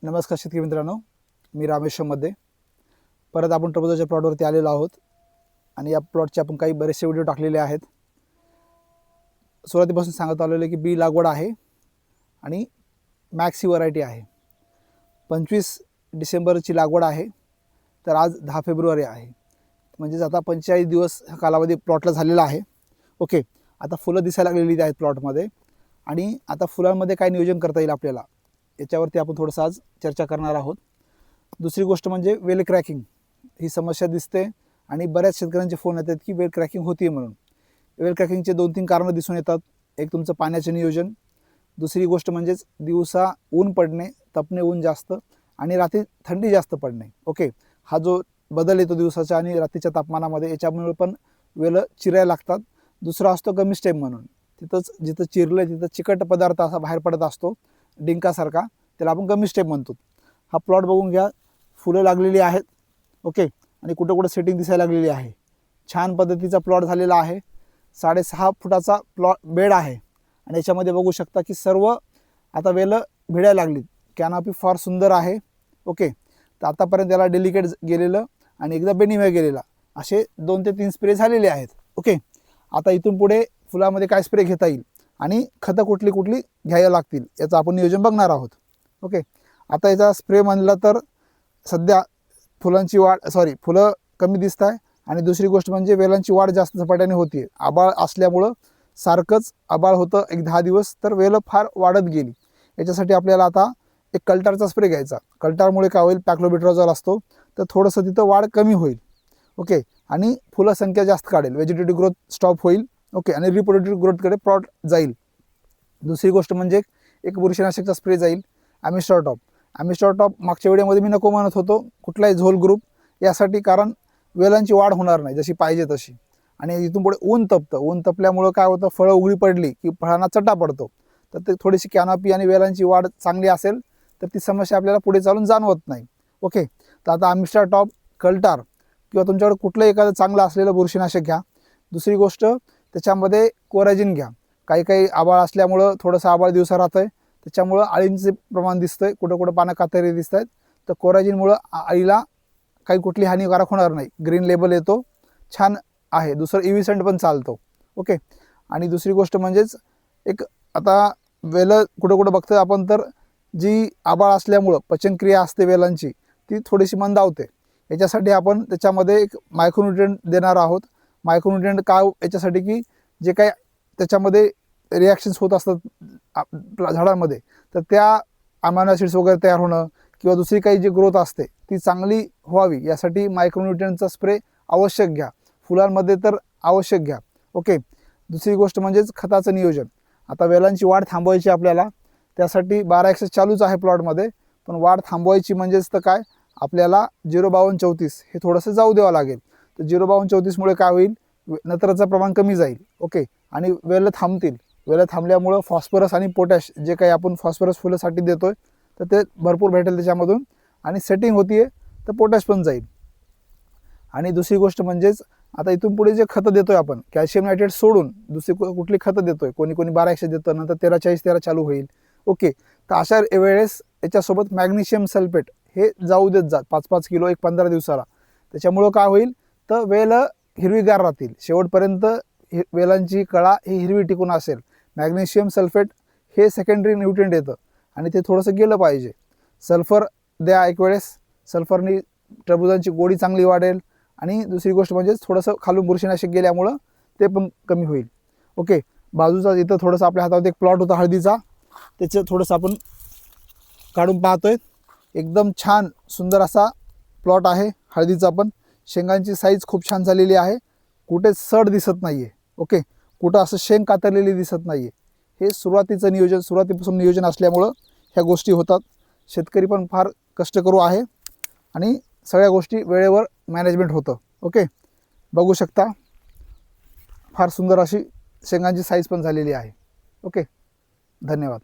नमस्कार शेतकरी मित्रांनो, मी रामेश्वरमध्ये परत आपण टरबूजाच्या प्लॉटवरती आलेलो आहोत आणि या प्लॉटचे आपण काही बरेचसे व्हिडिओ टाकलेले आहेत. सुरुवातीपासून सांगत आलेलो की बी लागवड आहे आणि मॅक्स ही व्हरायटी आहे. 25 डिसेंबरची लागवड आहे, तर आज 10 फेब्रुवारी आहे. म्हणजेच आता 45 दिवस हा कालावधी प्लॉटला झालेला आहे. ओके, आता फुलं दिसायला लागलेली आहेत प्लॉटमध्ये आणि आता फुलांमध्ये काय नियोजन करता येईल आपल्याला याच्यावरती आपण थोडंसं आज चर्चा करणार आहोत. दुसरी गोष्ट म्हणजे वेल क्रॅकिंग ही समस्या दिसते आणि बऱ्याच शेतकऱ्यांचे फोन येतात की वेल क्रॅकिंग होती म्हणून. वेल क्रॅकिंगचे 2-3 कारणं दिसून येतात. एक तुमचं पाण्याचे नियोजन, दुसरी गोष्ट म्हणजेच दिवसा ऊन पडणे, तपणे ऊन जास्त आणि रात्री थंडी जास्त पडणे. ओके, हा जो बदल येतो दिवसाच्या आणि रात्रीच्या तापमानामध्ये याच्यामुळे पण वेल चिरायला लागतात. दुसरा असतो गमी स्टेम म्हणून, तिथंच जिथं चिरलं तिथं चिकट पदार्थ असा बाहेर पडत असतो डिंकासारखा, त्याला आपण गमी स्टेम म्हणतो. हा प्लॉट बघून घ्या, फुलं लागलेली आहेत. ओके, आणि कुठं कुठं सेटिंग दिसायला लागलेली आहे. छान पद्धतीचा प्लॉट झालेला आहे. 6.5 फुटाचा प्लॉट बेड आहे आणि याच्यामध्ये बघू शकता की सर्व आता वेलं भिडायला लागलीत. कॅनॉपी फार सुंदर आहे. ओके, तर आतापर्यंत त्याला डेलिकेट गेलेलं आणि एकदा बेनिवे गेलेला असे 2 ते 3 स्प्रे झालेले आहेत. ओके, आता इथून पुढे फुलामध्ये काय स्प्रे घेता येईल आणि खतं कुठली कुठली घ्यायला लागतील याचं आपण नियोजन बघणार आहोत. ओके, आता याचा स्प्रे म्हणला तर सध्या फुलांची फुलं कमी दिसत आहे आणि दुसरी गोष्ट म्हणजे वेलांची वाढ जास्त झपाट्याने होती. आबाळ असल्यामुळं सारखंच आबाळ होतं एक 10 दिवस, तर वेलं फार वाढत गेली. याच्यासाठी आपल्याला आता एक कल्टारचा स्प्रे घ्यायचा. कल्टारमुळे काय होईल, पॅक्लोबिट्राझोल असतो, तर थोडंसं तिथं वाढ कमी होईल. ओके, आणि फुलं संख्या जास्त काढेल, व्हेजिटेटिव्ह ग्रोथ स्टॉप होईल. ओके, आणि रिप्रोडक्टिव्ह ग्रोथकडे प्लॉट जाईल. दुसरी गोष्ट म्हणजे एक बुरशीनाशकचा स्प्रे जाईल, ॲमिस्टॉरटॉप. ॲमिस्टॉरटॉप मागच्या व्हिडिओमध्ये मी नको म्हणत होतो, कुठलाही झोल ग्रुप यासाठी, कारण वेलांची वाढ होणार नाही जशी पाहिजे तशी. आणि इथून पुढे ऊन तपतं, ऊन तपल्यामुळं काय होतं, फळं उघडी पडली की फळांना चट्टा पडतो. तर ते थोडीशी कॅनॉपी आणि वेलांची वाढ चांगली असेल तर ती समस्या आपल्याला पुढे चालून जाणवत नाही. ओके, तर आता ॲमिस्टॉरटॉप, कल्टार किंवा तुमच्याकडे कुठलं एखादं चांगलं असलेलं बुरशीनाशक घ्या. दुसरी गोष्ट त्याच्यामध्ये कोराजिन घ्या. काही आबाळ असल्यामुळं थोडंसं आबाळ दिवसा राहतं आहे, त्याच्यामुळं अळींचे प्रमाण दिसतं आहे, कुठं कुठं पानं कातरी दिसत आहेत. तर कोराजिनमुळं अळीला काही कुठली हानिकारक होणार नाही. ग्रीन लेबल येतो, छान आहे. दुसरं इव्हिसेंट पण चालतो. ओके, आणि दुसरी गोष्ट म्हणजेच एक आता वेलं कुठं कुठं बघतो आपण, तर जी आबाळ असल्यामुळं पचनक्रिया असते वेलांची ती थोडीशी मंदावते. याच्यासाठी आपण त्याच्यामध्ये एक मायक्रोन्युट्रिएंट देणार आहोत. मायक्रोन्युट्रिएंट काय याच्यासाठी की जे काही त्याच्यामध्ये रिॲक्शन्स होत असतात झाडांमध्ये, तर त्या अमायनो ॲसिड्स वगैरे तयार होणं किंवा दुसरी काही जी ग्रोथ असते ती चांगली व्हावी यासाठी मायक्रोन्युट्रिएंटचा स्प्रे आवश्यक घ्या. फुलांमध्ये तर आवश्यक घ्या. ओके, दुसरी गोष्ट म्हणजेच खताचं नियोजन. आता वेलांची वाढ थांबवायची आपल्याला, त्यासाठी 12 चालूच आहे प्लॉटमध्ये, पण वाढ थांबवायची म्हणजेच तर काय, आपल्याला 05234 हे थोडंसं जाऊ द्यावं लागेल. तर 05234मुळे काय होईल, नत्राचं प्रमाण कमी जाईल. ओके, आणि वेलं थांबतील. वेलं थांबल्यामुळं फॉस्फरस आणि पोटॅश जे काही आपण फॉस्फरस फुलासाठी देतो आहे तर ते भरपूर भेटेल त्याच्यामधून, आणि सेटिंग होती आहे तर पोटॅश पण जाईल. आणि दुसरी गोष्ट म्हणजेच आता इथून पुढे जे खतं देतो आहे आपण, कॅल्शियम नायट्रेट सोडून दुसरी कुठली खतं देतो आहे, कोणी 12 देतं, नंतर 13-40-13 चालू होईल. ओके, तर अशा वेळेस याच्यासोबत मॅग्नेशियम सल्फेट हे जाऊ देत जात 5-5 किलो एक 15 दिवसाला. त्याच्यामुळं काय होईल, तर वेल हिरवीगार राहतील. शेवटपर्यंत वेलांची कळा ही हिरवी टिकून असेल. मॅग्नेशियम सल्फेट हे सेकंडरी न्यूट्रिएंट येतं आणि ते थोडंसं गेलं पाहिजे. सल्फर द्या एक वेळेस, सल्फरनी टरबुजांची गोडी चांगली वाढेल. आणि दुसरी गोष्ट म्हणजे थोडंसं खालून बुरशीनाशक गेल्यामुळं ते पण कमी होईल. ओके, बाजूचा इथं थोडंसं आपल्या हातात एक प्लॉट होता हळदीचा, त्याचं थोडंसं आपण काढून पाहतोय. एकदम छान सुंदर असा प्लॉट आहे हळदीचा पण. शेंगांची साईज खूप छान झालेली आहे, कुठे सड दिसत नाही आहे. ओके, कुठं असं शेंग कातरलेली दिसत नाही आहे. हे सुरुवातीचं नियोजन, सुरुवातीपासून नियोजन असल्यामुळं ह्या गोष्टी होतात. शेतकरी पण फार कष्टकरू आहे आणि सगळ्या गोष्टी वेळेवर मॅनेजमेंट होतं. ओके, बघू शकता फार सुंदर अशी शेंगांची साईज पण झालेली आहे. ओके, धन्यवाद.